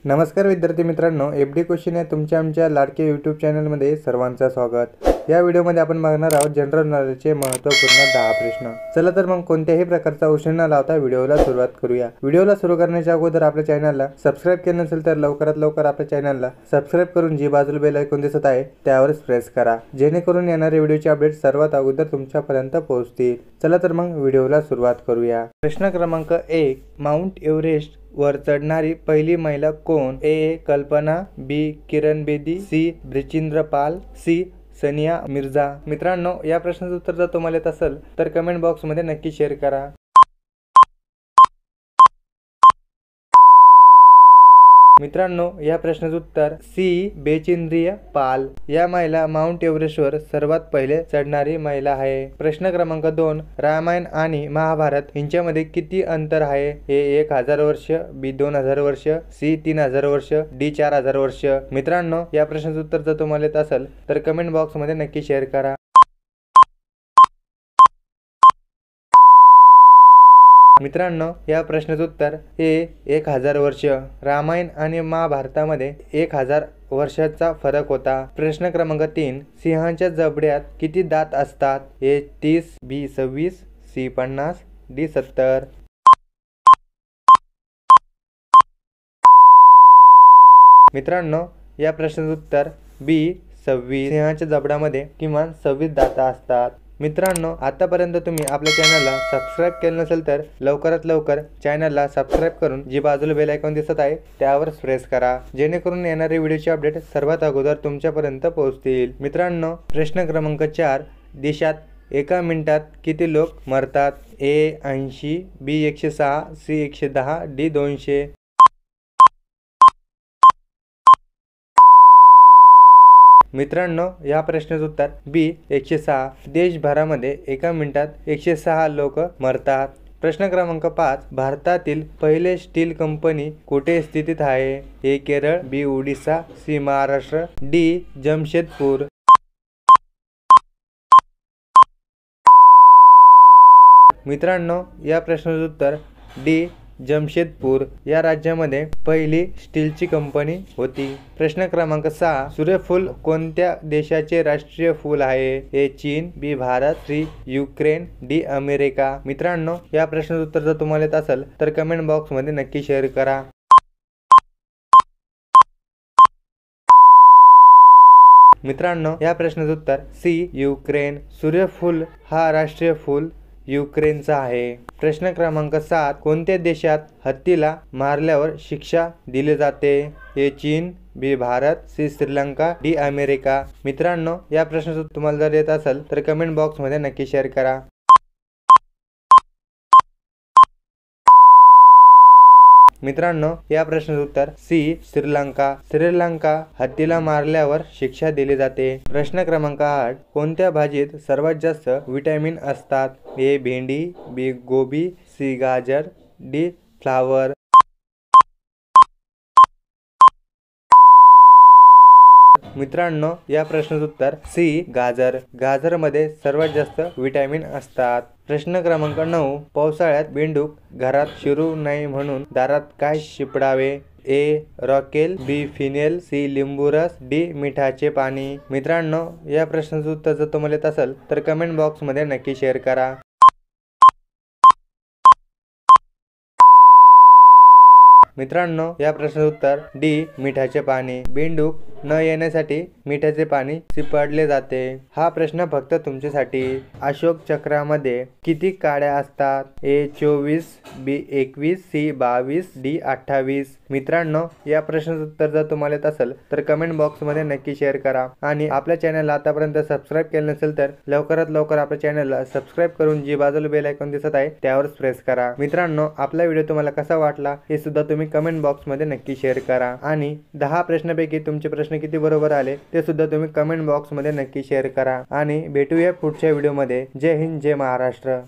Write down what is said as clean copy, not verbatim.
नमस्कार विद्यार्थी मित्रांनो, एफडी क्वेश्चन या तुमच्या आमच्या लाडके यूट्यूब चॅनलमध्ये सर्वांचं स्वागत। या व्हिडिओमध्ये आपण बघणार आहोत जनरल नॉलेजचे महत्त्वपूर्ण 10 प्रश्न। चला तर मग कोणत्याही प्रकारचा उशीर न लावता व्हिडिओला सुरुवात करूया। व्हिडिओला सुरू करण्याच्या अगोदर आपल्या चॅनलला सबस्क्राइब केले नसेल तर लवकरात लवकर आपल्या चॅनलला सबस्क्राइब करून जी बाजूला बेल आयकॉन दिसत आहे त्यावर प्रेस करा, जेणेकरून येणारे व्हिडिओचे अपडेट सर्वात अगोदर तुमच्यापर्यंत पोहोचतील। चला तर मग व्हिडिओला सुरुवात करूया। प्रश्न क्रमांक 1, माउंट एव्हरेस्ट वर चढणारी पहिली महिला कोण? ए कल्पना, बी किरण बेदी, सी ब्रिजेंद्र पाल, सी सानिया मिर्झा। मित्रांनो, या प्रश्नाचं उत्तर जर तुम्हाला येत असेल तर कमेंट बॉक्स मध्ये नक्की शेअर करा। मित्रांनो, या प्रश्नाचं उत्तर सी ब्रिजेंद्र पाल। या महिला माउंट एव्हरेस्टवर सर्वात पहिले चढणारी महिला आहे। प्रश्न क्रमांक 2, रामायण आणि महाभारत यांच्यामध्ये किती अंतर आहे? ए 1000 वर्ष, बी 2000 वर्ष, सी 3000 वर्ष, डी 4000 वर्ष। मित्रांनो, या प्रश्नाचं उत्तर जर तुम्हाला येत असेल तर कमेंट बॉक्स मध्ये नक्की शेअर करा। मित्रांनो, या प्रश्नाचं उत्तर ए 1000 वर्ष। रामायण आणि महाभारतामध्ये 1000 वर्षाचा फरक होता। प्रश्न क्रमांक 3, सिंहाच्या जबड्यात किती दात असतात? ए 30, बी 26, सी 50, डी 70। मित्रांनो, या प्रश्नाचं उत्तर बी 26। सिंहाच्या जबड्यामध्ये किमान 26 दात असतात। मित्रांनो, आतापर्यंत तुम्ही आपल्या चॅनलला सबस्क्राइब केले नसेल तर लवकरात लवकर चॅनलला सबस्क्राइब करून जी बाजूला बेल आयकॉन दिसत आहे त्यावर प्रेस करा, जेणेकरून येणारे व्हिडिओचे अपडेट सर्वात अगोदर तुमच्यापर्यंत पोहोचतील। मित्रांनो, प्रश्न क्रमांक 4, देशात एका मिनिटात किती लोक मरतात? ए 80, बी 106, सी 110, डी 200। मित्रांनो, या प्रश्नाचं उत्तर बी 106। देशभरामध्ये एका मिनिटात 106 लोक मरतात। प्रश्न क्रमांक 5, भारतातील पहिले स्टील कंपनी कुठे स्थित आहे? ए केरळ, बी ओडिशा, सी महाराष्ट्र, डी जमशेदपूर। मित्रांनो, या प्रश्नाचं उत्तर डी जमशेदपूर या राज्यामध्ये पहिली स्टीलची कंपनी होती। प्रश्न क्रमांक 6, सूर्यफूल कोणत्या देशाचे राष्ट्रीय फूल आहे? ए चीन, B Bharat, C Ukraine, D America. मित्रांनो, या प्रश्नाचं उत्तर जर तुम्हाला येत असेल तर कमेंट बॉक्स मध्ये नक्की शेअर करा। मित्रांनो, या प्रश्नाचं उत्तर सी युक्रेन। सूर्यफूल हा राष्ट्रीय फूल युक्रेनचा आहे। प्रश्न क्रमांक 7, कोणत्या देशात हत्तीला मारल्यावर शिक्षा दिली जाते? ए चीन, B Bharat, C Sri Lanka, D America. मित्रांनो, या प्रश्नाचं तुम्हाला जर येत असेल तर कमेंट बॉक्स मध्ये नक्की शेअर करा। मित्रांनो, या प्रश्नाचं उत्तर सी श्रीलंका। श्रीलंका हत्तीला मारल्यावर शिक्षा दिली जाते। प्रश्न क्रमांक 8, कोणत्या भाजीत सर्वात जास्त विटॅमिन असतात? ए भेंडी, बी गोबी, सी गाजर, डी फ्लावर। मित्रांनो, या प्रश्नाचं उत्तर सी गाजर। गाजरमध्ये सर्वात जास्त विटॅमिन असतात। प्रश्न क्रमांक 9, पावसाळ्यात बेंडूक घरात शिरू नये म्हणून दारात काय शिपडावे? ए रॉकेल, बी फिनेल, सी लिंबू रस, डी मिठाचे पाणी। मित्रांनो, या प्रश्नाचं उत्तर जर तुम्हाला येत असेल तर कमेंट बॉक्स मध्ये नक्की शेअर करा। मित्रांनो, या प्रश्नाचं उत्तर डी मिठाचे पाणी। बेंडूक न येण्यासाठी मिठाचे पाणी शिपडले जाते। हा प्रश्न फक्त तुमच्यासाठी। अशोक चक्रामध्ये किती काड्या असतात? ए 24, बी 21, सी 22, डी 28। मित्रांनो, या प्रश्नाचं उत्तर जर तुम्हाला येत असेल तर कमेंट बॉक्स मध्ये नक्की शेअर करा आणि आपल्या चॅनलला आतापर्यंत सबस्क्राइब केले नसेल तर लवकरात लवकर आपल्या चॅनलला सबस्क्राइब करून जी बाजूला बेल आयकॉन दिसत आहे त्यावर प्रेस करा। मित्रांनो, आपला व्हिडिओ तुम्हाला कसा वाटला हे सुद्धा तुम्ही कमेंट बॉक्स मध्ये नक्की शेअर करा आणि 10 प्रश्नांपैकी तुमचे प्रश्न किती बरोबर आले ते सुद्धा तुम्ही कमेंट बॉक्स मध्ये नक्की शेअर करा आणि भेटूया पुढच्या व्हिडिओ मध्ये। जय हिंद, जय महाराष्ट्र।